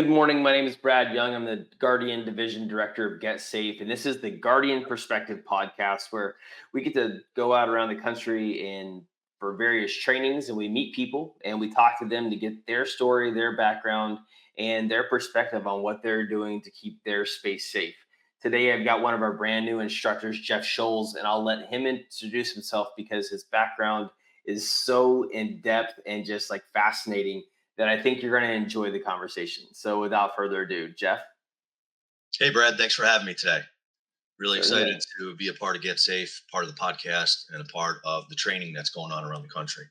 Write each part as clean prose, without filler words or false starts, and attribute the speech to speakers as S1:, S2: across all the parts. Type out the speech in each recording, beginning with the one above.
S1: good morning. My name is Brad Young. I'm the Guardian Division Director of Get Safe, and this is the Guardian Perspective podcast where we get to go out around the country and for various trainings, and we meet people and we talk to them to get their story, their background, and their perspective on what they're doing to keep their space safe. Today, I've got one of our brand new instructors, Jeff Scholz, and I'll let him introduce himself because his background is so in depth and just like fascinating that I think you're going to enjoy the conversation. So without further ado, Jeff.
S2: Hey, Brad, thanks for having me today. Really
S1: Certainly.
S2: excited to be a part of Get Safe, part of the podcast, and a part of the training that's going on around the country.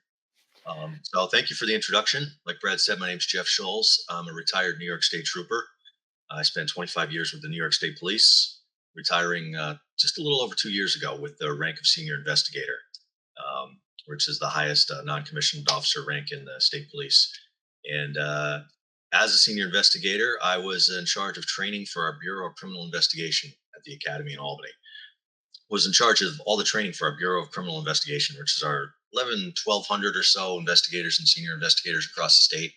S2: So thank you for the introduction. Like Brad said, my name's Jeff Scholz. I'm a retired New York State trooper. I spent 25 years with the New York State Police, retiring just a little over 2 years ago with the rank of senior investigator, which is the highest non-commissioned officer rank in the state police. And as a senior investigator, I was in charge of training for our Bureau of Criminal Investigation at the Academy in Albany. Was in charge of all the training for our Bureau of Criminal Investigation, which is our 1,200 or so investigators and senior investigators across the state.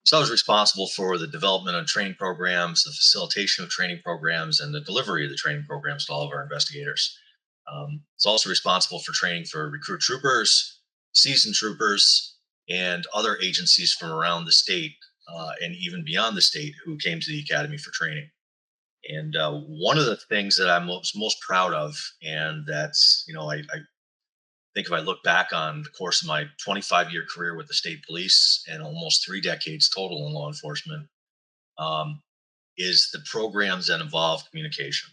S2: So I was responsible for the development of training programs, the facilitation of training programs, and the delivery of the training programs to all of our investigators. It's also responsible for training for recruit troopers, seasoned troopers, and other agencies from around the state and even beyond the state who came to the academy for training. And one of the things that I'm most proud of, and that's, I think if I look back on the course of my 25-year career with the state police and almost 3 decades total in law enforcement, is the programs that involve communication,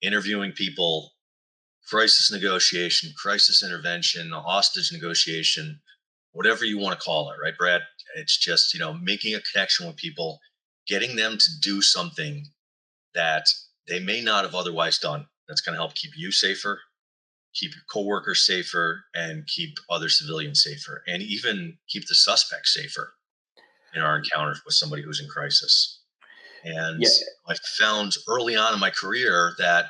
S2: interviewing people, crisis negotiation, crisis intervention, hostage negotiation, whatever you want to call it, right, Brad? It's just, making a connection with people, getting them to do something that they may not have otherwise done. That's going to help keep you safer, keep your coworkers safer, and keep other civilians safer, and even keep the suspects safer in our encounters with somebody who's in crisis. And
S1: Yeah.
S2: I found early on in my career that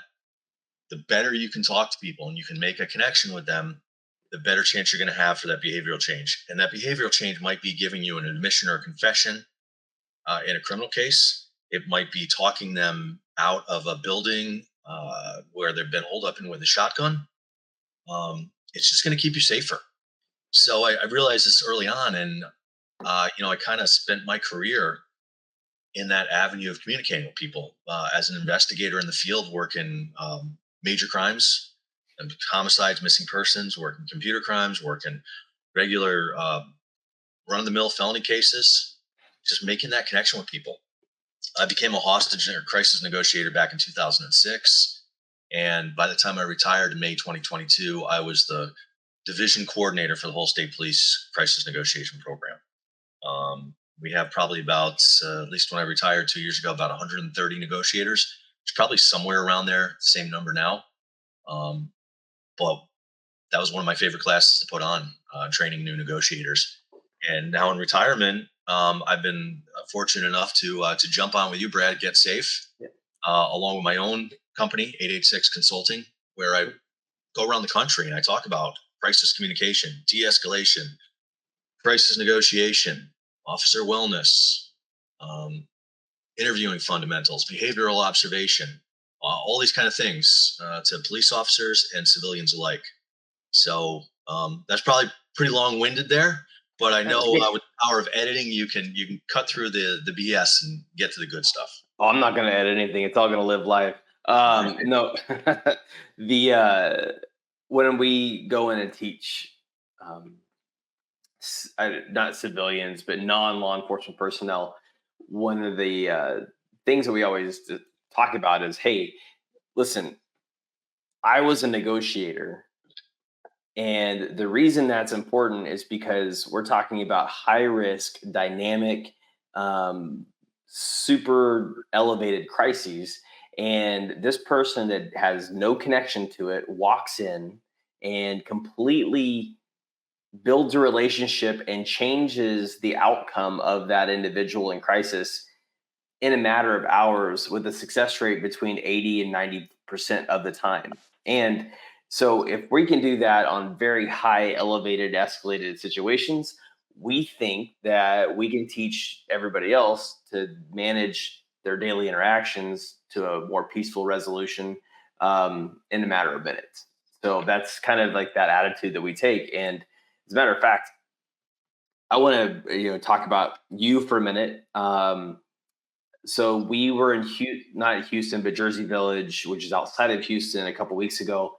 S2: the better you can talk to people and you can make a connection with them, the better chance you're going to have for that behavioral change. And that behavioral change might be giving you an admission or a confession in a criminal case. It might be talking them out of a building where they've been holed up in with a shotgun. It's just going to keep you safer. So I realized this early on, and I kind of spent my career in that avenue of communicating with people as an investigator in the field, working major crimes and homicides, missing persons, working computer crimes, working regular run-of-the-mill felony cases, just making that connection with people. I became a hostage or crisis negotiator back in 2006. And by the time I retired in May 2022, I was the division coordinator for the whole state police crisis negotiation program. We have probably about, at least when I retired 2 years ago, about 130 negotiators. It's probably somewhere around there, same number now. But that was one of my favorite classes to put on, training new negotiators. And now in retirement, I've been fortunate enough to jump on with you, Brad, Get Safe, along with my own company, 886 Consulting, where I go around the country and I talk about crisis communication, de-escalation, crisis negotiation, officer wellness, interviewing fundamentals, behavioral observation, all these kind of things to police officers and civilians alike. So that's probably pretty long-winded there, but I know with the power of editing, you can cut through the BS and get to the good stuff.
S1: Oh, I'm not going to edit anything. It's all going to live life. No, when we go in and teach, not civilians, but non-law enforcement personnel, one of the things that we always talk about is, hey, listen, I was a negotiator. And the reason that's important is because we're talking about high risk, dynamic, super elevated crises. And this person that has no connection to it walks in and completely builds a relationship and changes the outcome of that individual in crisis in a matter of hours with a success rate between 80 and 90% of the time. And so if we can do that on very high, elevated, escalated situations, we think that we can teach everybody else to manage their daily interactions to a more peaceful resolution in a matter of minutes. So that's kind of like that attitude that we take. And as a matter of fact, I want to talk about you for a minute. So we were in not Houston, but Jersey Village, which is outside of Houston, a couple weeks ago.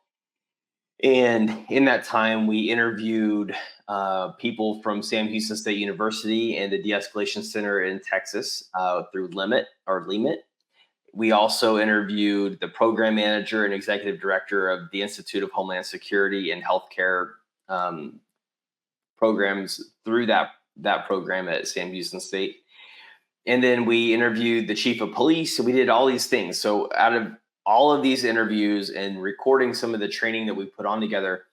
S1: And in that time, we interviewed people from Sam Houston State University and the De-escalation Center in Texas through Limit. We also interviewed the program manager and executive director of the Institute of Homeland Security and Healthcare programs through that program at Sam Houston State. And then we interviewed the chief of police. So we did all these things. So out of all of these interviews and recording some of the training that we put on together,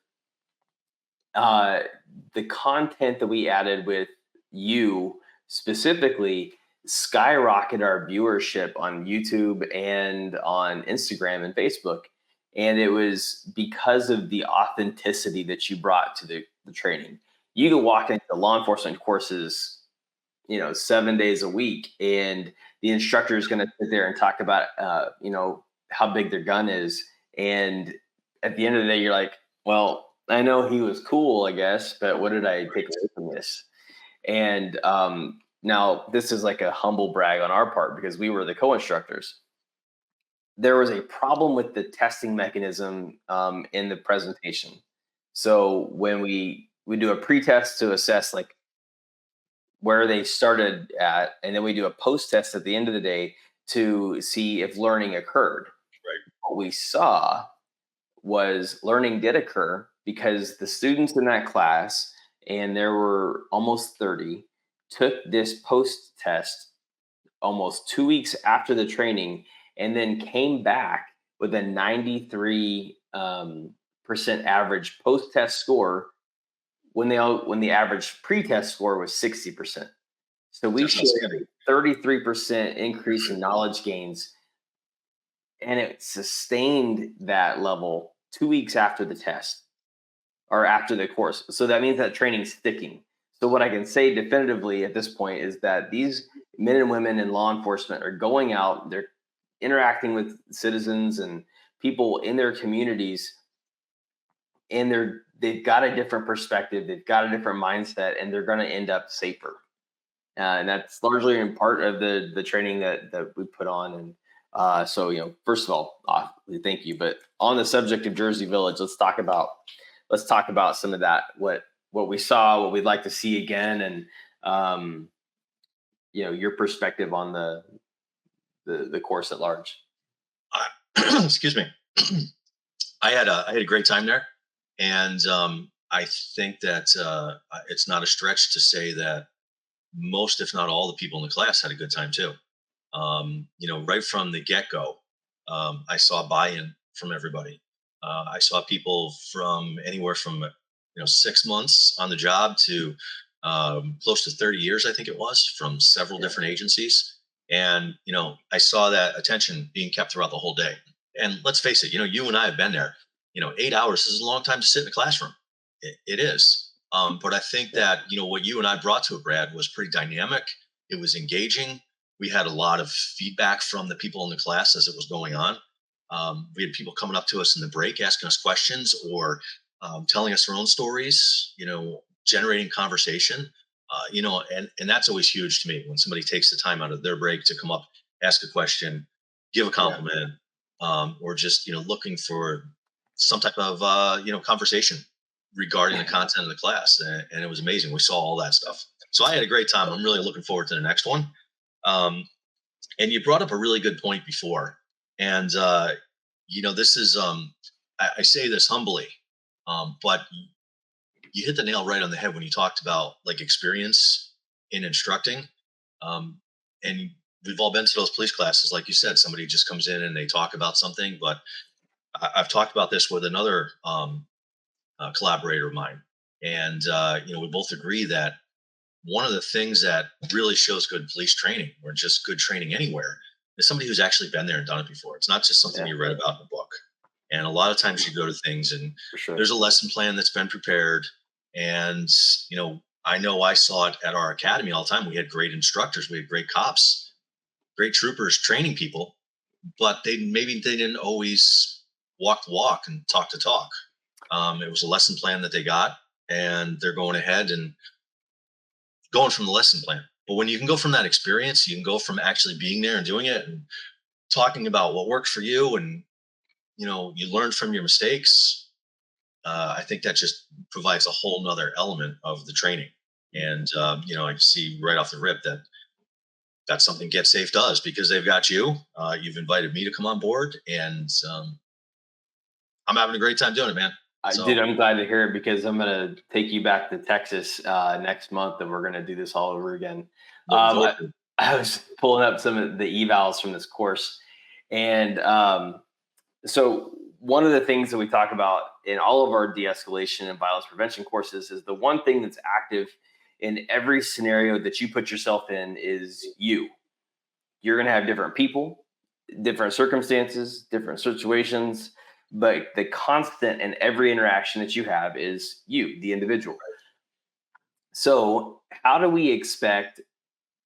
S1: the content that we added with you specifically skyrocketed our viewership on YouTube and on Instagram and Facebook. And it was because of the authenticity that you brought to the training. You can walk into law enforcement courses, 7 days a week, and the instructor is going to sit there and talk about, how big their gun is. And at the end of the day, you're like, well, I know he was cool, I guess, but what did I take away from this? And now this is like a humble brag on our part because we were the co-instructors. There was a problem with the testing mechanism in the presentation. So when we do a pre-test to assess like where they started at, and then we do a post-test at the end of the day to see if learning occurred.
S2: Right.
S1: What we saw was learning did occur because the students in that class, and there were almost 30, took this post-test almost 2 weeks after the training, and then came back with a 93% average post-test score when the average pre-test score was 60%. So we showed a 33% increase in knowledge gains, and it sustained that level 2 weeks after the test or after the course. So that means that training's sticking. So what I can say definitively at this point is that these men and women in law enforcement are going out, they're interacting with citizens and people in their communities, and they've got a different perspective, they've got a different mindset, and they're going to end up safer. And that's largely in part of the training that we put on. And so, first of all, thank you. But on the subject of Jersey Village, let's talk about some of that, what we saw, what we'd like to see again, and your perspective on the course at large.
S2: Excuse me. I had a great time there, and I think that it's not a stretch to say that most, if not all, the people in the class had a good time too. Right from the get-go, I saw buy-in from everybody. I saw people from anywhere from 6 months on the job to close to 30 years, I think it was, from several different agencies. And I saw that attention being kept throughout the whole day. And let's face it, you and I have been there. 8 hours is a long time to sit in a classroom. It is. But I think that what you and I brought to it, Brad, was pretty dynamic. It was engaging. We had a lot of feedback from the people in the class as it was going on. We had people coming up to us in the break, asking us questions, or telling us their own stories. Generating conversation. And that's always huge to me when somebody takes the time out of their break to come up, ask a question, give a compliment, or just looking for some type of conversation regarding the content of the class. And it was amazing. We saw all that stuff. So I had a great time. I'm really looking forward to the next one. And you brought up a really good point before. And, this is, I say this humbly, but you hit the nail right on the head when you talked about like experience in instructing. And we've all been to those police classes. Like you said, somebody just comes in and they talk about something, but I've talked about this with another collaborator of mine. And, we both agree that one of the things that really shows good police training, or just good training anywhere, is somebody who's actually been there and done it before. It's not just something you read about in a book. And a lot of times you go to things and there's a lesson plan that's been prepared. And, I know I saw it at our academy all the time. We had great instructors, we had great cops, great troopers training people, but they didn't always walk the walk and talk the talk. It was a lesson plan that they got, and they're going ahead and going from the lesson plan. But when you can go from that experience, you can go from actually being there and doing it and talking about what worked for you, and you learn from your mistakes. I think that just provides a whole nother element of the training. And I see right off the rip that that's something Get Safe does because they've got you. You've invited me to come on board, and I'm having a great time doing it, man.
S1: Dude,
S2: So
S1: I'm glad to hear it because I'm gonna take you back to Texas next month, and we're gonna do this all over again.
S2: looking
S1: Um,
S2: forward
S1: I,
S2: to it.
S1: I was pulling up some of the evals from this course, and so one of the things that we talk about in all of our de-escalation and violence prevention courses is the one thing that's active in every scenario that you put yourself in is you. You're going to have different people, different circumstances, different situations, but the constant in every interaction that you have is you, the individual. So, how do we expect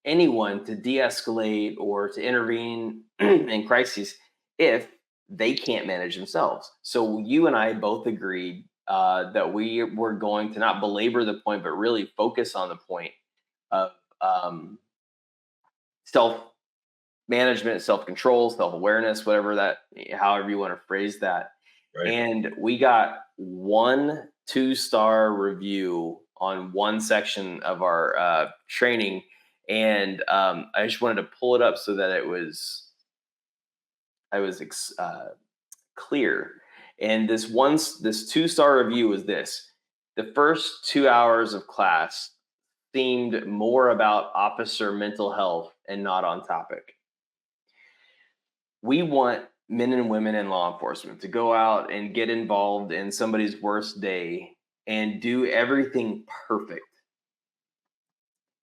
S1: anyone to de-escalate or to intervene in crises if they can't manage themselves? So you and I both agreed that we were going to not belabor the point, but really focus on the point of self management, self control, self awareness, whatever that, however you want to phrase that.
S2: Right.
S1: And we got 1 2-star review on one section of our training, and I just wanted to pull it up so that I was clear. And this 2-star review was this: the first 2 hours of class seemed more about officer mental health and not on topic. We want men and women in law enforcement to go out and get involved in somebody's worst day and do everything perfect.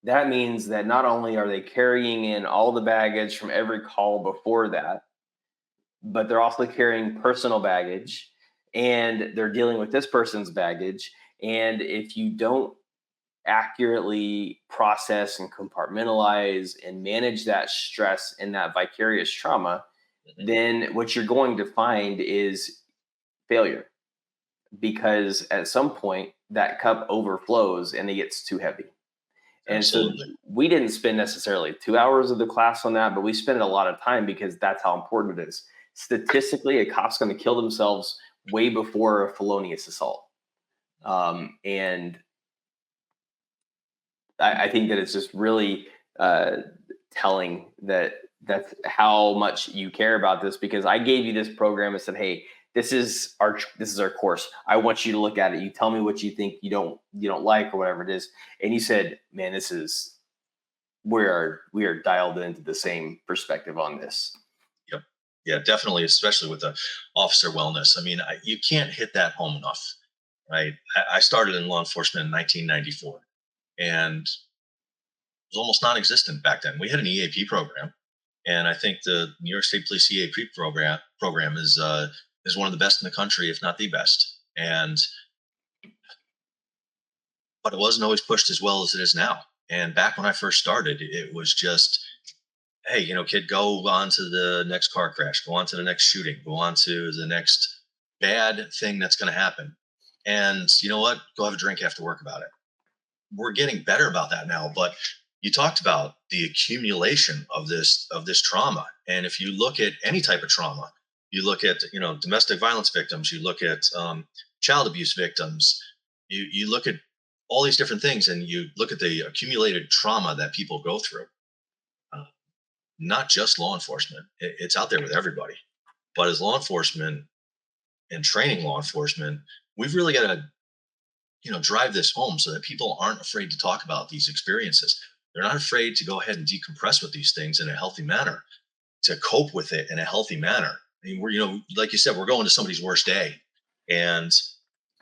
S1: That means that not only are they carrying in all the baggage from every call before that, but they're also carrying personal baggage, and they're dealing with this person's baggage. And if you don't accurately process and compartmentalize and manage that stress and that vicarious trauma,
S2: Mhm.
S1: then what you're going to find is failure, because at some point that cup overflows and it gets too heavy. And so
S2: Absolutely.
S1: we didn't spend necessarily 2 hours of the class on that, but we spent a lot of time because that's how important it is. Statistically, a cop's going to kill themselves way before a felonious assault. And I think that it's just really telling that that's how much you care about this, because I gave you this program and said, "Hey, this is our course. I want you to look at it. You tell me what you think you don't like or whatever it is." And you said, "Man, this is we are dialed into the same perspective on this."
S2: Yep. Yeah, definitely, especially with the officer wellness. I mean, you can't hit that home enough, right? I started in law enforcement in 1994, and it was almost non-existent back then. We had an EAP program, and I think the New York State Police EAP program is one of the best in the country, if not the best. And but it wasn't always pushed as well as it is now. And back when I first started, it was just, hey, kid, go on to the next car crash, go on to the next shooting, go on to the next bad thing that's going to happen. And you know what? Go have a drink after work about it. We're getting better about that now, but you talked about the accumulation of this trauma. And if you look at any type of trauma, you look at domestic violence victims, you look at child abuse victims, you look at all these different things, and you look at the accumulated trauma that people go through. Uh, Not just law enforcement; it's out there with everybody. But as law enforcement and training law enforcement, we've really got to drive this home so that people aren't afraid to talk about these experiences. They're not afraid to go ahead and decompress with these things in a healthy manner, to cope with it in a healthy manner. I mean, like you said, we're going to somebody's worst day, and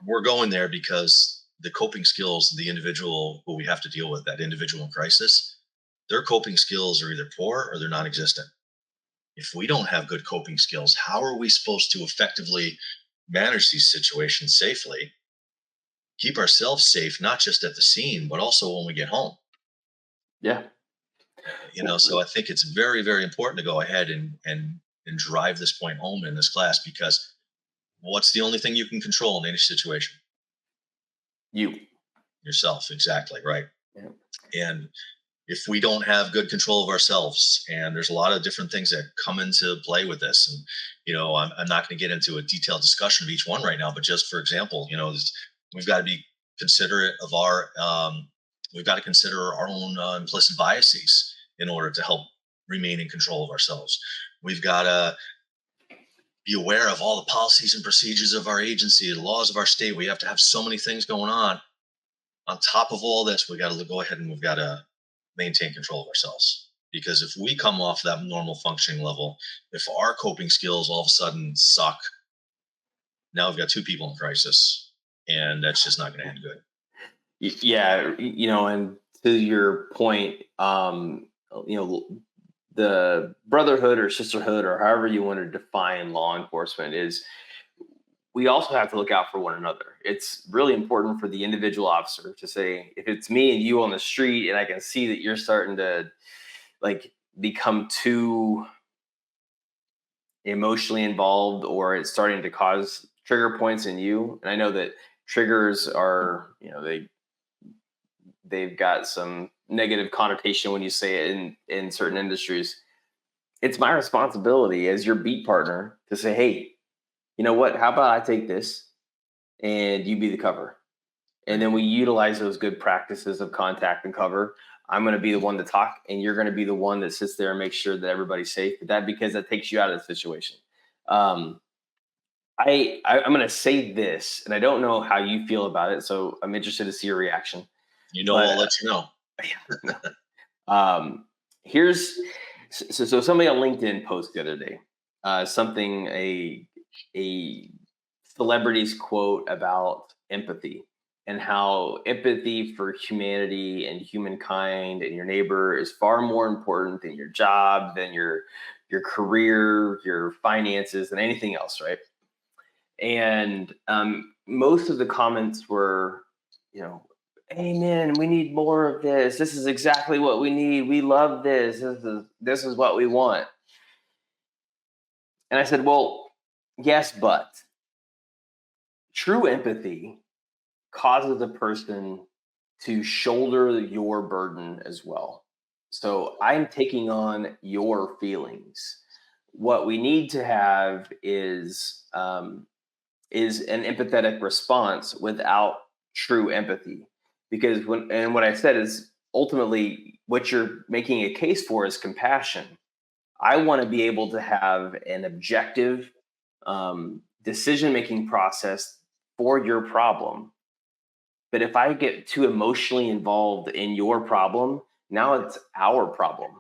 S2: we're going there because the coping skills the individual who we have to deal with, that individual in crisis, their coping skills are either poor or they're non-existent. If we don't have good coping skills, how are we supposed to effectively manage these situations safely keep ourselves safe, not just at the scene, but also when we get home.
S1: Yeah.
S2: So I think it's very, very important to go ahead and drive this point home in this class, because what's the only thing you can control in any situation?
S1: You.
S2: Yourself, exactly, right.
S1: Yeah.
S2: And if we don't have good control of ourselves, and there's a lot of different things that come into play with this, and I'm not going to get into a detailed discussion of each one right now, but just for example, we've got to be considerate of we've got to consider our own implicit biases in order to help remain in control of ourselves. We've got to be aware of all the policies and procedures of our agency, the laws of our state. We have to have so many things going on top of all this. We got to go ahead and we've got to maintain control of ourselves. Because if we come off that normal functioning level, if our coping skills all of a sudden suck, now we've got two people in crisis, and that's just not going to end good.
S1: Yeah, and to your point, the brotherhood or sisterhood or however you want to define law enforcement is, we also have to look out for one another. It's really important for the individual officer to say, if it's me and you on the street and I can see that you're starting to like become too emotionally involved, or it's starting to cause trigger points in you. And I know that triggers are, they've got some negative connotation when you say it in certain industries. It's my responsibility as your beat partner to say, hey, you know what? How about I take this and you be the cover? And then we utilize those good practices of contact and cover. I'm going to be the one to talk, and you're going to be the one that sits there and makes sure that everybody's safe. But that, because that takes you out of the situation. Um, I'm going to say this, and I don't know how you feel about it, so I'm interested to see your reaction. But
S2: I'll let you know.
S1: Here's so somebody on LinkedIn posted the other day something, a celebrity's quote about empathy, and how empathy for humanity and humankind and your neighbor is far more important than your job, than your career, your finances, than anything else, right? And most of the comments were, amen, we need more of this. This is exactly what we need. We love this. This is what we want. And I said, well, yes, but true empathy causes a person to shoulder your burden as well. So I'm taking on your feelings. What we need to have is an empathetic response without true empathy. Because what I said is, ultimately what you're making a case for is compassion. I want to be able to have an objective decision making process for your problem. But if I get too emotionally involved in your problem, now it's our problem.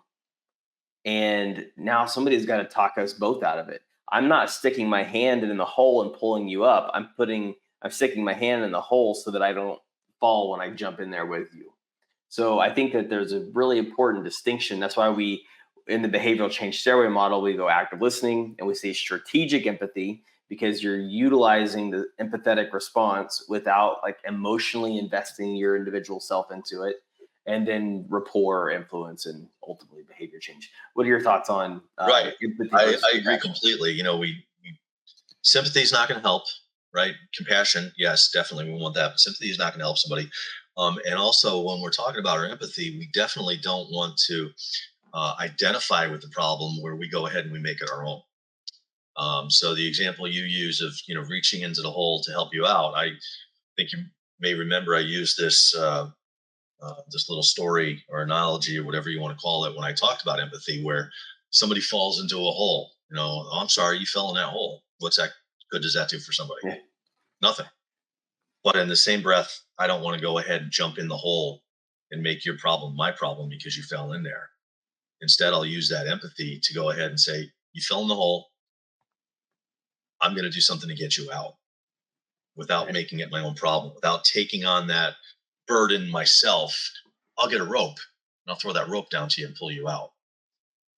S1: And now somebody's got to talk us both out of it. I'm not sticking my hand in the hole and pulling you up. I'm sticking my hand in the hole so that I don't fall when I jump in there with you. So I think that there's a really important distinction. That's why in the behavioral change stairway model, we go active listening and we say strategic empathy, because you're utilizing the empathetic response without like emotionally investing your individual self into it. And then rapport, influence, and ultimately behavior change. What are your thoughts on
S2: Right.
S1: empathy?
S2: I agree completely. Sympathy is not going to help, right? Compassion, yes, definitely we want that. But sympathy is not going to help somebody. And also, when we're talking about our empathy, we definitely don't want to identify with the problem where we go ahead and we make it our own. So the example you use of reaching into the hole to help you out, I think you may remember I used this little story or analogy or whatever you want to call it when I talked about empathy, where somebody falls into a hole. Oh, I'm sorry, you fell in that hole. What's that good does that do for somebody?
S1: Yeah.
S2: Nothing. But in the same breath, I don't want to go ahead and jump in the hole and make your problem my problem because you fell in there. Instead, I'll use that empathy to go ahead and say, you fell in the hole. I'm going to do something to get you out without making it my own problem, without taking on that burden myself. I'll get a rope and I'll throw that rope down to you and pull you out.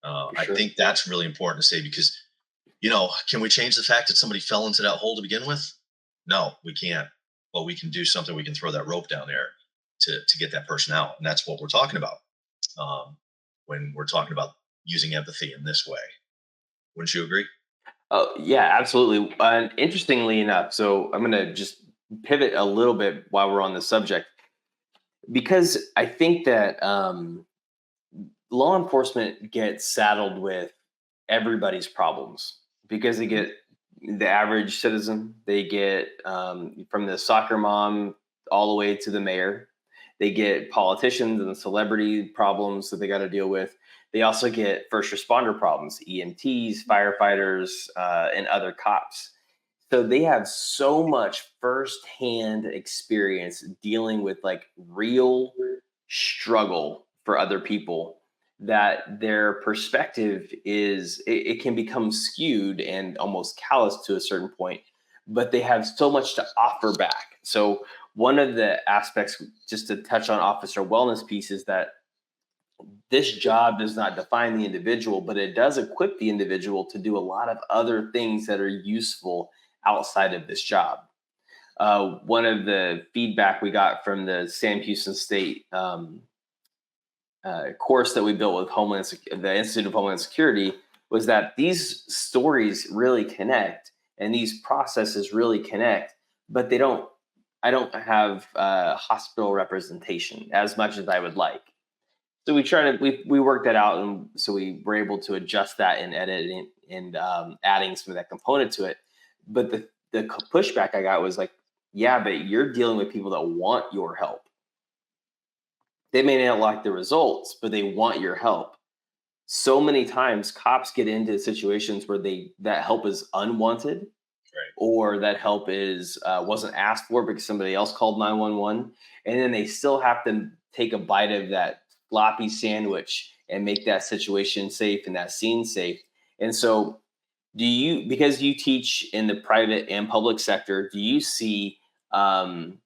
S2: I
S1: Sure.
S2: think that's really important to say, because, can we change the fact that somebody fell into that hole to begin with? No, we can't. well, we can do something. We can throw that rope down there to get that person out. And that's what we're talking about when we're talking about using empathy in this way. Wouldn't you agree?
S1: Oh, yeah, absolutely. And interestingly enough, so I'm going to just pivot a little bit while we're on the subject, because I think that law enforcement gets saddled with everybody's problems because they get the average citizen, they get from the soccer mom all the way to the mayor, they get politicians and celebrity problems that they got to deal with. They also get first responder problems, EMTs, firefighters, and other cops. So they have so much firsthand experience dealing with like real struggle for other people that their perspective it can become skewed and almost callous to a certain point, but they have so much to offer back. So one of the aspects, just to touch on officer wellness piece, is that this job does not define the individual, but it does equip the individual to do a lot of other things that are useful outside of this job. One of the feedback we got from the Sam Houston State course that we built with the Institute of Homeland Security was that these stories really connect and these processes really connect, but they don't. I don't have hospital representation as much as I would like. So we worked that out, and so we were able to adjust that and edit and adding some of that component to it. But the pushback I got was like, yeah, but you're dealing with people that want your help. They may not like the results, but they want your help. So many times cops get into situations where that help is unwanted,
S2: Right.
S1: or that help is wasn't asked for because somebody else called 911, and then they still have to take a bite of that sloppy sandwich and make that situation safe and that scene safe. And so, because you teach in the private and public sector, do you see um,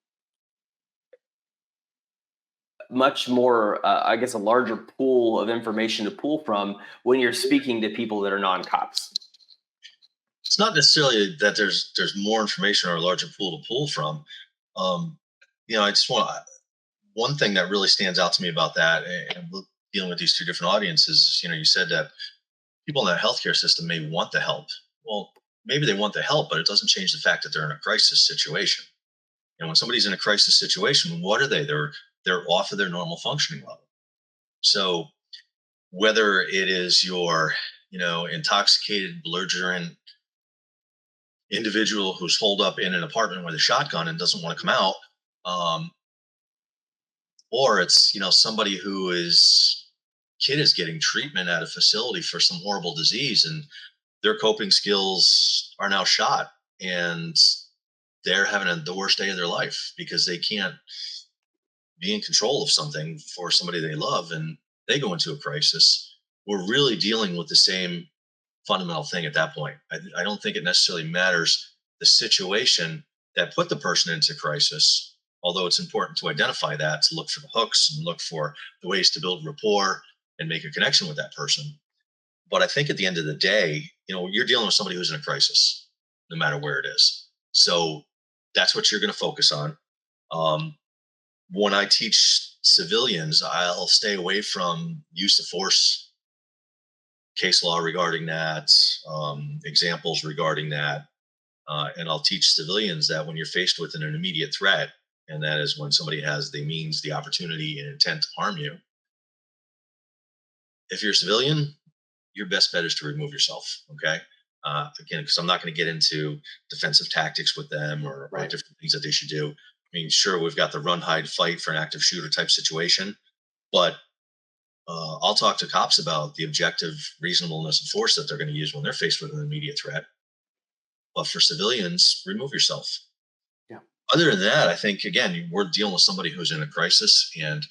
S1: much more, I guess, a larger pool of information to pull from when you're speaking to people that are non-cops?
S2: It's not necessarily that there's more information or a larger pool to pull from. Um, I just want one thing that really stands out to me about that, and dealing with these two different audiences. You said that people in that healthcare system may want the help. Well, maybe they want the help, but it doesn't change the fact that they're in a crisis situation. And when somebody's in a crisis situation, what are they? They're off of their normal functioning level. So whether it is your, intoxicated, belligerent individual who's holed up in an apartment with a shotgun and doesn't want to come out, um, or it's somebody who is kid is getting treatment at a facility for some horrible disease, and their coping skills are now shot, and they're having the worst day of their life because they can't be in control of something for somebody they love, and they go into a crisis. We're really dealing with the same fundamental thing at that point. I don't think it necessarily matters the situation that put the person into crisis, although it's important to identify that, to look for the hooks and look for the ways to build rapport and make a connection with that person. But I think at the end of the day, you're dealing with somebody who's in a crisis, no matter where it is. So that's what you're going to focus on. Um, when I teach civilians, I'll stay away from use of force, case law regarding that, examples regarding that. And I'll teach civilians that when you're faced with an immediate threat, and that is when somebody has the means, the opportunity, and intent to harm you, if you're a civilian, your best bet is to remove yourself. Okay. Again, because I'm not going to get into defensive tactics with them or
S1: Right.
S2: different things that they should do. I mean, sure, we've got the run, hide, fight for an active shooter type situation, but I'll talk to cops about the objective reasonableness of force that they're going to use when they're faced with an immediate threat. But for civilians, remove yourself.
S1: Yeah.
S2: Other than that, I think, again, we're dealing with somebody who's in a crisis, and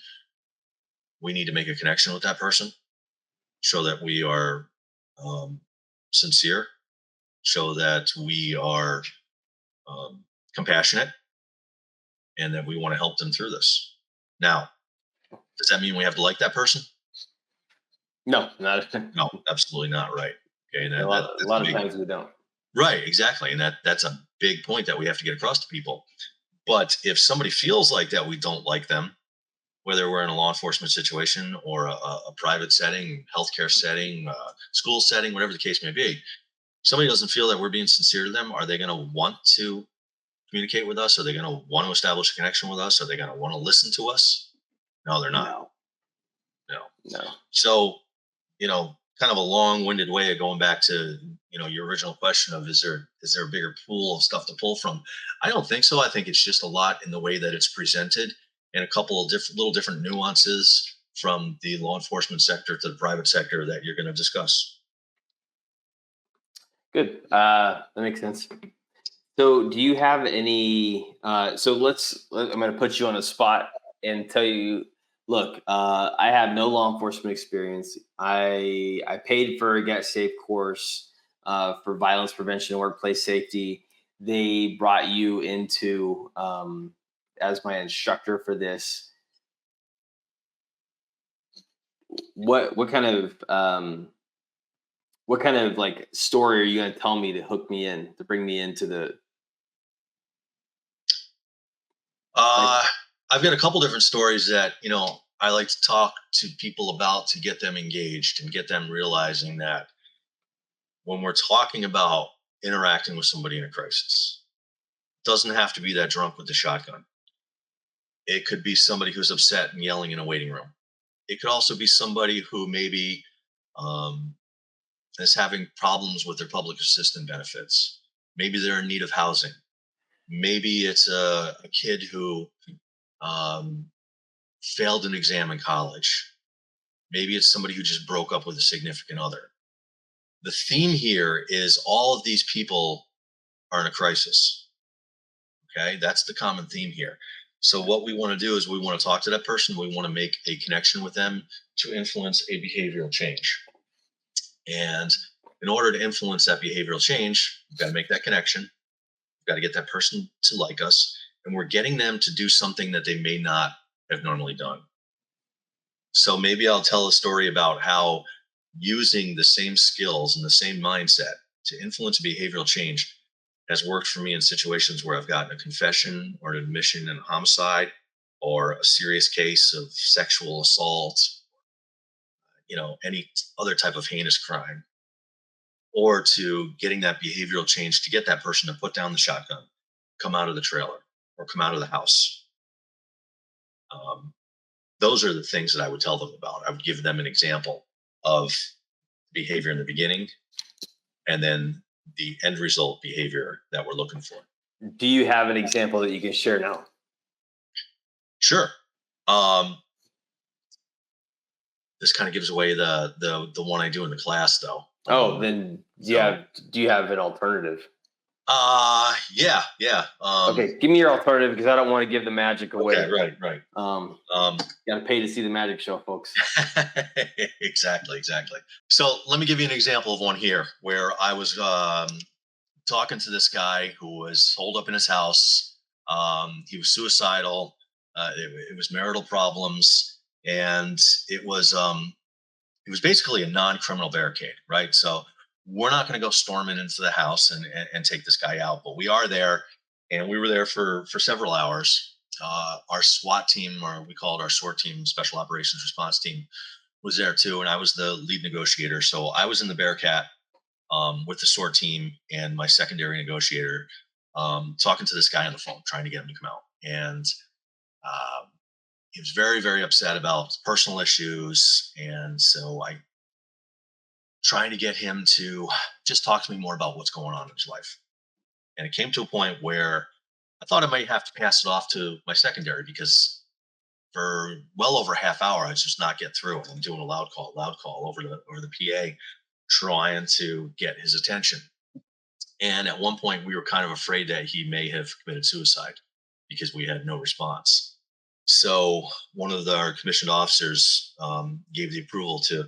S2: we need to make a connection with that person, show that we are um, sincere, show that we are compassionate, and that we want to help them through this. Now, does that mean we have to like that person?
S1: No, not
S2: No, absolutely not. Right. Okay. And
S1: a
S2: that's a
S1: lot of
S2: big,
S1: times we don't.
S2: right. Exactly. And that's a big point that we have to get across to people. But if somebody feels like that we don't like them, whether we're in a law enforcement situation or a private setting, healthcare setting, school setting, whatever the case may be, somebody doesn't feel that we're being sincere to them, are they going to want to communicate with us? Are they going to want to establish a connection with us? Are they going to want to listen to us? No, they're not.
S1: No,
S2: No.
S1: no.
S2: So, kind of a long-winded way of going back to, your original question of is there a bigger pool of stuff to pull from? I don't think so. I think it's just a lot in the way that it's presented and a couple of different nuances from the law enforcement sector to the private sector that you're going to discuss.
S1: Good. That makes sense. So, do you have any? I'm going to put you on a spot and tell you. Look, I have no law enforcement experience. I paid for a Get Safe course for violence prevention and workplace safety. They brought you into as my instructor for this. What kind of like story are you going to tell me to hook me in to bring me into the like?
S2: Uh, I've got a couple different stories that, I like to talk to people about to get them engaged and get them realizing that when we're talking about interacting with somebody in a crisis, it doesn't have to be that drunk with the shotgun. It could be somebody who's upset and yelling in a waiting room. It could also be somebody who maybe um, is having problems with their public assistance benefits. Maybe they're in need of housing. Maybe it's a kid who um, failed an exam in college. Maybe it's somebody who just broke up with a significant other. The theme here is all of these people are in a crisis. Okay, that's the common theme here. So what we want to do is we want to talk to that person. We want to make a connection with them to influence a behavioral change. And in order to influence that behavioral change, we've got to make that connection. We've got to get that person to like us. And we're getting them to do something that they may not have normally done. So maybe I'll tell a story about how using the same skills and the same mindset to influence behavioral change has worked for me in situations where I've gotten a confession or an admission in a homicide or a serious case of sexual assault, any other type of heinous crime, or to getting that behavioral change to get that person to put down the shotgun, come out of the trailer, or come out of the house. Um, those are the things that I would tell them about. I would give them an example of behavior in the beginning and then the end result behavior that we're looking for.
S1: Do you have an example that you can share now?
S2: Sure. This kind of gives away the one I do in the class, though.
S1: Then do you have an alternative?
S2: Yeah.
S1: Okay, give me your alternative because I don't want to give the magic away.
S2: Okay, right.
S1: Got to pay to see the magic show, folks.
S2: Exactly. So let me give you an example of one here where I was talking to this guy who was holed up in his house. He was suicidal. It was marital problems, and it was basically a non-criminal barricade, right? So we're not going to go storming into the house and take this guy out, but we are there, and we were there for several hours. Our SWAT team, or we call it our SOAR team, Special Operations Response Team, was there too, and I was the lead negotiator. So I was in the Bearcat with the SOAR team and my secondary negotiator, talking to this guy on the phone, trying to get him to come out. And uh, he was very, very upset about personal issues, and so I trying to get him to just talk to me more about what's going on in his life. And it came to a point where I thought I might have to pass it off to my secondary because for well over a half hour I was just not get through. And I'm doing a loud call over the PA, trying to get his attention. And at one point we were kind of afraid that he may have committed suicide because we had no response. So one of our commissioned officers gave the approval to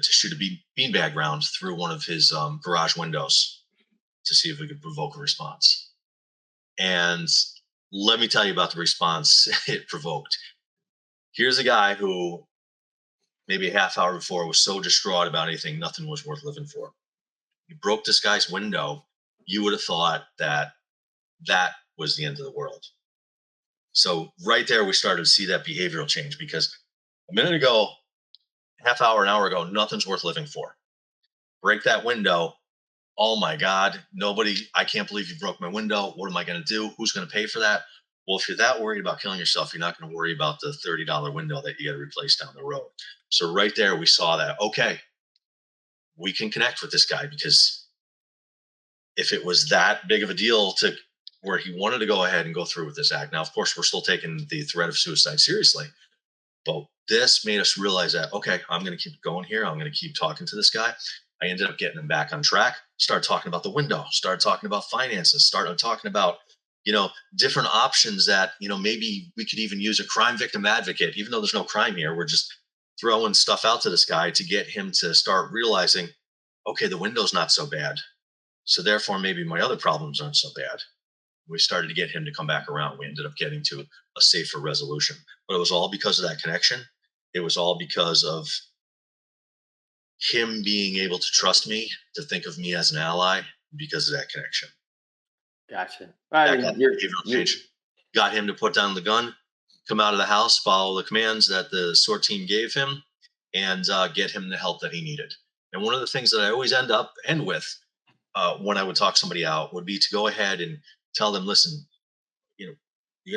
S2: shoot a beanbag round through one of his garage windows to see if we could provoke a response. And let me tell you about the response it provoked. Here's a guy who maybe a half hour before was so distraught about anything, nothing was worth living for. You broke this guy's window. You would have thought that was the end of the world. So right there, we started to see that behavioral change because a minute ago, half hour, an hour ago, nothing's worth living for. Break that window. Oh my God, nobody, I can't believe you broke my window. What am I going to do? Who's going to pay for that? Well, if you're that worried about killing yourself, you're not going to worry about the $30 window that you got to replace down the road. So right there, we saw that, okay, we can connect with this guy because if it was that big of a deal to where he wanted to go ahead and go through with this act. Now, of course, we're still taking the threat of suicide seriously, but this made us realize that, okay, I'm going to keep going here. I'm going to keep talking to this guy. I ended up getting him back on track, started talking about the window, started talking about finances, started talking about, different options that, maybe we could even use a crime victim advocate, even though there's no crime here. We're just throwing stuff out to this guy to get him to start realizing, okay, the window's not so bad. So therefore, maybe my other problems aren't so bad. We started to get him to come back around. We ended up getting to a safer resolution. But it was all because of that connection. It was all because of him being able to trust me, to think of me as an ally because of that connection.
S1: Gotcha. I
S2: That
S1: mean,
S2: got the behavioral change. Got him to put down the gun, come out of the house, follow the commands that the SORT team gave him, and get him the help that he needed. And one of the things that I always end with when I would talk somebody out would be to go ahead and tell them, listen, you're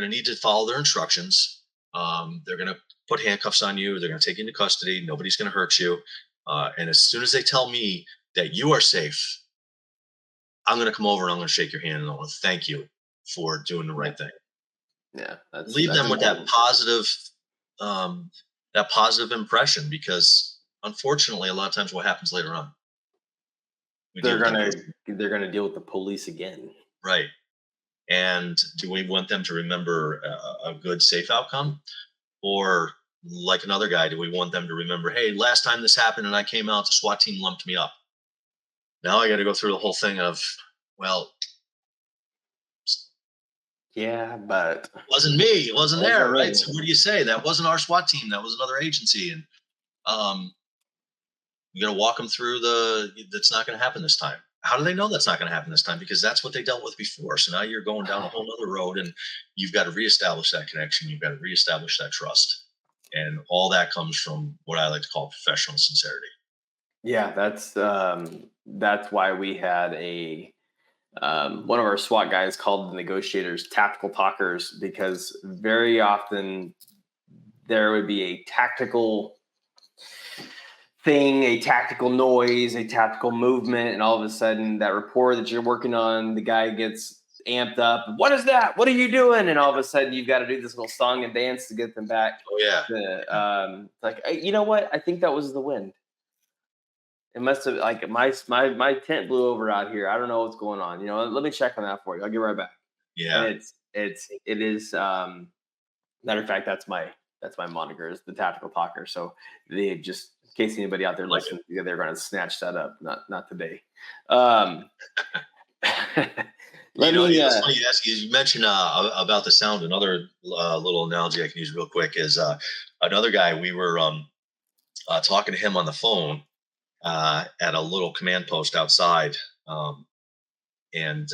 S2: going to need to follow their instructions. They're going to put handcuffs on you. They're going to take you into custody. Nobody's going to hurt you. And as soon as they tell me that you are safe, I'm going to come over and I'm going to shake your hand and I want to thank you for doing the right thing.
S1: yeah,
S2: Leave
S1: that's
S2: them with
S1: important.
S2: that positive impression, because unfortunately, a lot of times what happens later on, we deal
S1: They're
S2: with that
S1: gonna
S2: person.
S1: they're gonna deal with the police again.
S2: Right. And do we want them to remember a good, safe outcome? Or like another guy, do we want them to remember, hey, last time this happened and I came out, the SWAT team lumped me up. Now I got to go through the whole thing of, well,
S1: Yeah, but
S2: wasn't me, it wasn't there,
S1: wasn't
S2: right?
S1: me.
S2: So what do you say? That wasn't our SWAT team, that was another agency. And um, you got to walk them through that's not going to happen this time. How do they know that's not going to happen this time? Because that's what they dealt with before. So now you're going down a whole other road and you've got to reestablish that connection. You've got to reestablish that trust. And all that comes from what I like to call professional sincerity.
S1: Yeah, that's why we had one of our SWAT guys called the negotiators tactical talkers, because very often there would be a tactical thing, a tactical noise, a tactical movement, and all of a sudden that rapport that you're working on, the guy gets amped up. What is that? What are you doing? And all of a sudden you've got to do this little song and dance to get them back.
S2: Oh yeah.
S1: Like, you know what? I think that was the wind. It must have, like, my tent blew over out here. I don't know what's going on. Let me check on that for you. I'll get right back. And
S2: Yeah.
S1: it is matter of fact, that's my moniker, is the tactical talker. So they just, in case anybody out there
S2: Like
S1: listening, they're going to snatch that up. Not today. Um, let me.
S2: It's funny you ask. You mentioned about the sound. Another little analogy I can use real quick is another guy. We were talking to him on the phone at a little command post outside, and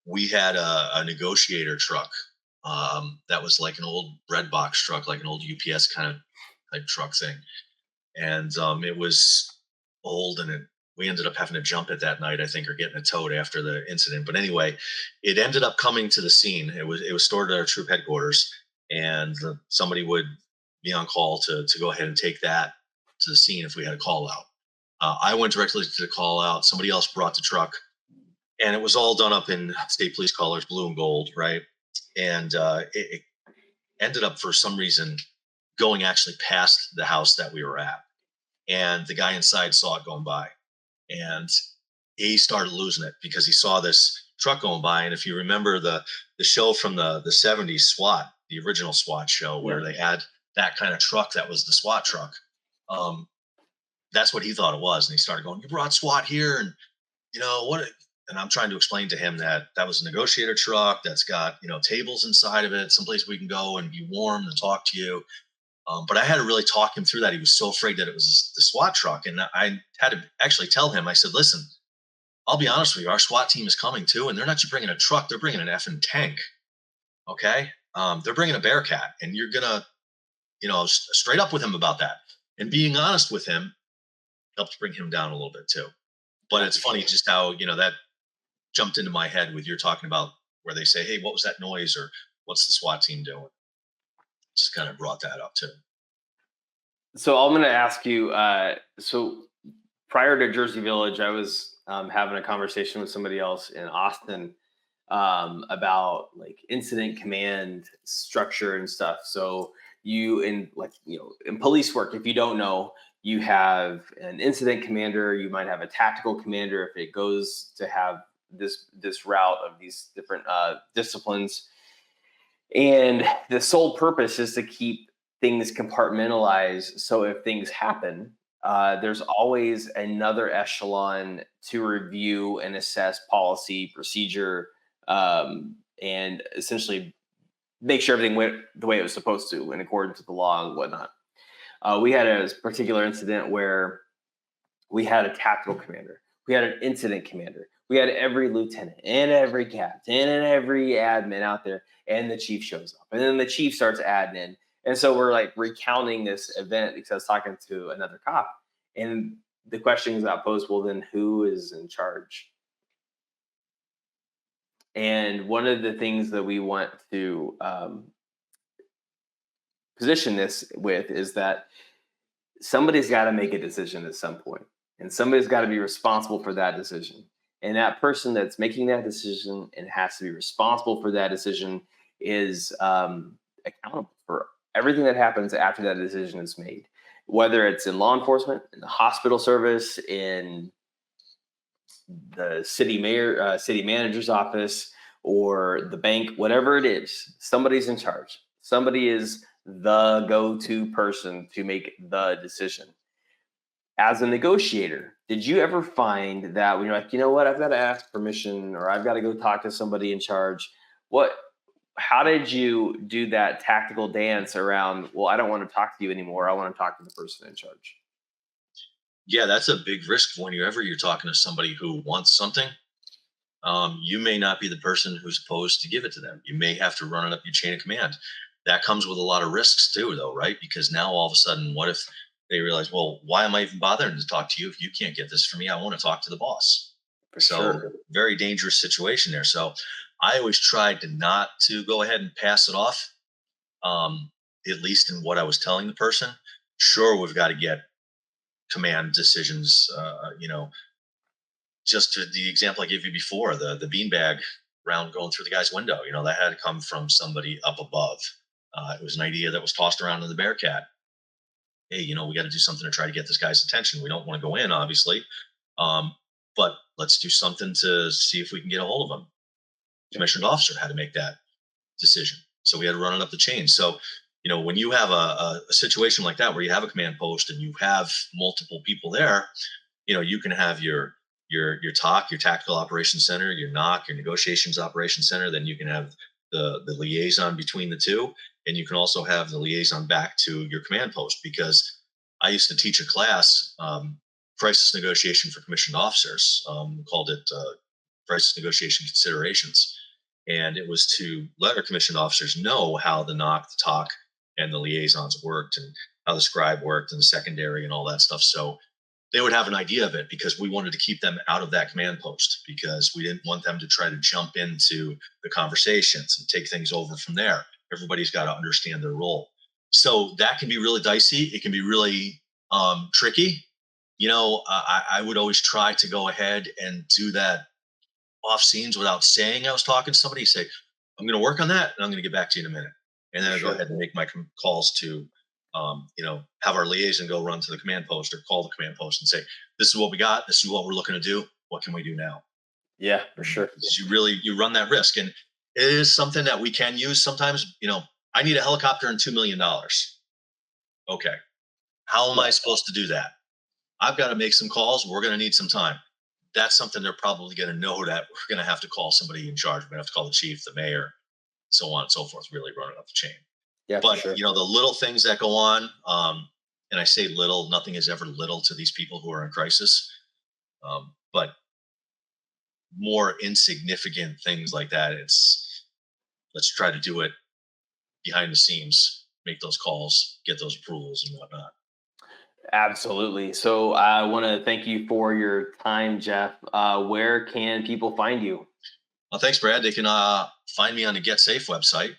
S2: we had a negotiator truck that was like an old bread box truck, like an old UPS kind of type truck thing, and it was old, and we ended up having to jump it that night, I think, or getting it towed after the incident. But anyway, it ended up coming to the scene. It was stored at our troop headquarters, and somebody would be on call to go ahead and take that to the scene if we had a call out. I went directly to the call out. Somebody else brought the truck, and it was all done up in state police colors, blue and gold, right? And it ended up, for some reason, going actually past the house that we were at, and the guy inside saw it going by, and he started losing it because he saw this truck going by. And if you remember the show from the 70s, SWAT, the original SWAT show, where they had that kind of truck that was the SWAT truck, that's what he thought it was. And he started going, you brought SWAT here, and what? And I'm trying to explain to him that was a negotiator truck that's got tables inside of it, someplace we can go and be warm and talk to you. But I had to really talk him through that. He was so afraid that it was the SWAT truck. And I had to actually tell him, I said, listen, I'll be honest with you, our SWAT team is coming too, and they're not just bringing a truck; they're bringing an effing tank. Okay, they're bringing a Bearcat, and you're gonna, straight up with him about that, and being honest with him helps bring him down a little bit too. But
S1: Yeah,
S2: it's
S1: for
S2: funny
S1: sure.
S2: just how that jumped into my head with you're talking about where they say, "Hey, what was that noise?" or "What's the SWAT team doing?" Just kind of brought that up too.
S1: So I'm going to ask you. So prior to Jersey Village, I was having a conversation with somebody else in Austin about like incident command structure and stuff. So you in like in police work, if you don't know, you have an incident commander. You might have a tactical commander if it goes to have this route of these different disciplines. And the sole purpose is to keep things compartmentalized. So if things happen, there's always another echelon to review and assess policy, procedure, and essentially make sure everything went the way it was supposed to in accordance with the law and whatnot. We had a particular incident where we had a tactical commander, we had an incident commander, we had every lieutenant and every captain and every admin out there, and the chief shows up, and then the chief starts adding in, and so we're like recounting this event because I was talking to another cop, and the question got posed, well, then who is in charge? And one of the things that we want to position this with is that somebody's got to make a decision at some point, and somebody's got to be responsible for that decision. And that person that's making that decision and has to be responsible for that decision is accountable for everything that happens after that decision is made, whether it's in law enforcement, in the hospital service, in the city manager's office, or the bank, whatever it is. Somebody's in charge. Somebody is the go-to person to make the decision. As a negotiator, did you ever find that when you're like, you know what, I've got to ask permission or I've got to go talk to somebody in charge? What, how did you do that tactical dance around, well, I don't want to talk to you anymore. I want to talk to the person in charge?
S2: Yeah, that's a big risk whenever you're talking to somebody who wants something. You may not be the person who's supposed to give it to them. You may have to run it up your chain of command. That comes with a lot of risks too, though, right? Because now all of a sudden, what if they realize, well, why am I even bothering to talk to you if you can't get this for me? I want to talk to the boss.
S1: For
S2: So
S1: sure.
S2: very dangerous situation there. So I always tried to not to go ahead and pass it off, at least in what I was telling the person. Sure, we've got to get command decisions, just to the example I gave you before, the beanbag round going through the guy's window, that had to come from somebody up above. It was an idea that was tossed around in the Bearcat. Hey, we got to do something to try to get this guy's attention. We don't want to go in, obviously, um, but let's do something to see if we can get a hold of him.
S1: Yeah.
S2: Commissioned officer had to make that decision, so we had to run it up the chain. So, when you have a situation like that where you have a command post and you have multiple people there, you can have your TOC, your Tactical Operations Center, your NOC, your Negotiations Operations Center. Then you can have the liaison between the two, and you can also have the liaison back to your command post. Because I used to teach a class, crisis negotiation for commissioned officers, called it crisis negotiation considerations, and it was to let our commissioned officers know how the NOC, the TOC, and the liaisons worked, and how the scribe worked, and the secondary, and all that stuff. So they would have an idea of it, because we wanted to keep them out of that command post, because we didn't want them to try to jump into the conversations and take things over from there. Everybody's got to understand their role. So that can be really dicey. It can be really tricky. I would always try to go ahead and do that off scenes without saying I was talking to somebody. Say, I'm going to work on that, and I'm going to get back to you in a minute. And
S1: For
S2: then I go
S1: sure.
S2: ahead and make my calls to, have our liaison go run to the command post or call the command post and say, this is what we got. This is what we're looking to do. What can we do now?
S1: Yeah, for sure.
S2: Because you run that risk, and it is something that we can use sometimes. I need a helicopter and $2 million. Okay, how am I
S1: Yeah.
S2: supposed to do that? I've got to make some calls. We're going to need some time. That's something they're probably going to know, that we're going to have to call somebody in charge. We're going to have to call the chief, the mayor, so on and so forth, really run it up the chain.
S1: Yeah, for
S2: But,
S1: sure.
S2: the little things that go on, and I say little, nothing is ever little to these people who are in crisis. But more insignificant things like that, let's try to do it behind the scenes, make those calls, get those approvals and whatnot.
S1: Absolutely. So I want to thank you for your time, Jeff. Where can people find you?
S2: Thanks, Brad. They can find me on the Get Safe website.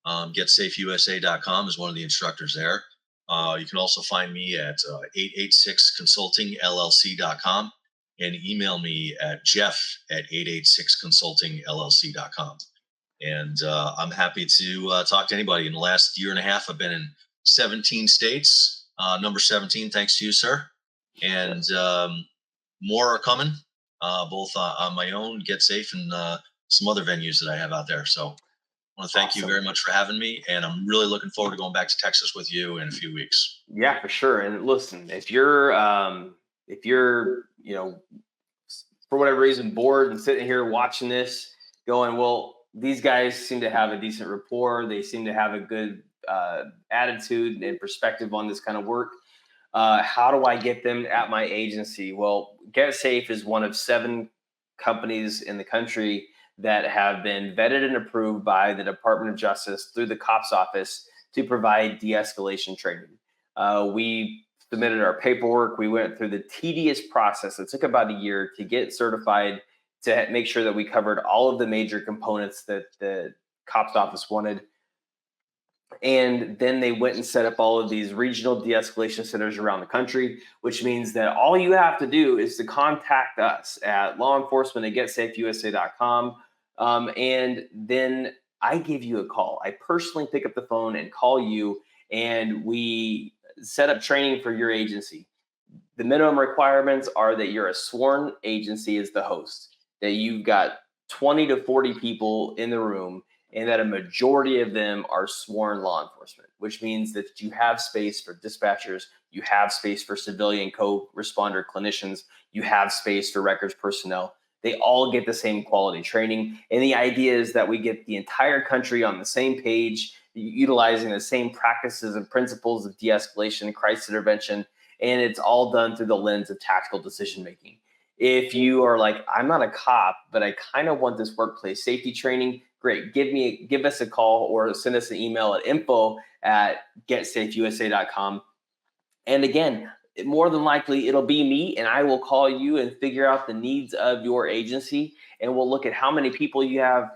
S2: GetSafeUSA.com is one of the instructors there. You can also find me at 886consultingllc.com and email me at jeff at 886consultingllc.com. And I'm happy to talk to anybody. In the last year and a half, I've been in 17 states, number 17, thanks to you, sir. And more are coming, both on my own, Get Safe, and some other venues that I have out there. So I want to thank you very much for having me. And I'm really looking forward to going back to Texas with you in a few weeks.
S1: Yeah, for sure. And listen, if you're, for whatever reason, bored and sitting here watching this, going, well, these guys seem to have a decent rapport. They seem to have a good attitude and perspective on this kind of work. How do I get them at my agency? Well, Get Safe is one of 7 companies in the country that have been vetted and approved by the Department of Justice through the COPS office to provide de-escalation training. We submitted our paperwork. We went through the tedious process. It took about a year to get certified, to make sure that we covered all of the major components that the COPS office wanted. And then they went and set up all of these regional de-escalation centers around the country, which means that all you have to do is to contact us at lawenforcement@getsafeusa.com. And then I give you a call. I personally pick up the phone and call you, and we set up training for your agency. The minimum requirements are that you're a sworn agency as the host, that you've got 20 to 40 people in the room, and that a majority of them are sworn law enforcement, which means that you have space for dispatchers, you have space for civilian co-responder clinicians, you have space for records personnel. They all get the same quality training. And the idea is that we get the entire country on the same page, utilizing the same practices and principles of de-escalation, crisis intervention, and it's all done through the lens of tactical decision making. If you are like, I'm not a cop, but I kind of want this workplace safety training, great. Give us a call or send us an email at info@getsafeusa.com. And again, more than likely it'll be me, and I will call you and figure out the needs of your agency. And we'll look at how many people you have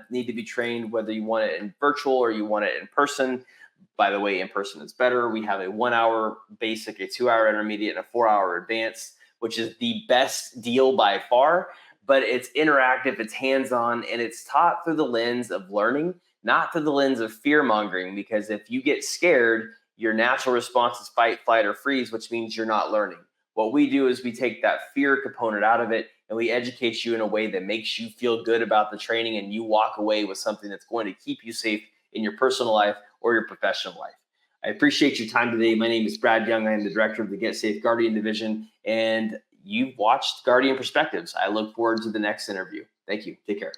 S1: need to be trained, whether you want it in virtual or you want it in person. By the way, in person is better. We have a 1-hour basic, a 2-hour intermediate, and a 4-hour advanced, which is the best deal by far. But it's interactive, it's hands-on, and it's taught through the lens of learning, not through the lens of fear-mongering. Because if you get scared, your natural response is fight, flight, or freeze, which means you're not learning. What we do is we take that fear component out of it, and we educate you in a way that makes you feel good about the training, and you walk away with something that's going to keep you safe in your personal life or your professional life. I appreciate your time today. My name is Brad Young. I am the director of the Get Safe Guardian Division, and you've watched Guardian Perspectives. I look forward to the next interview. Thank you. Take care.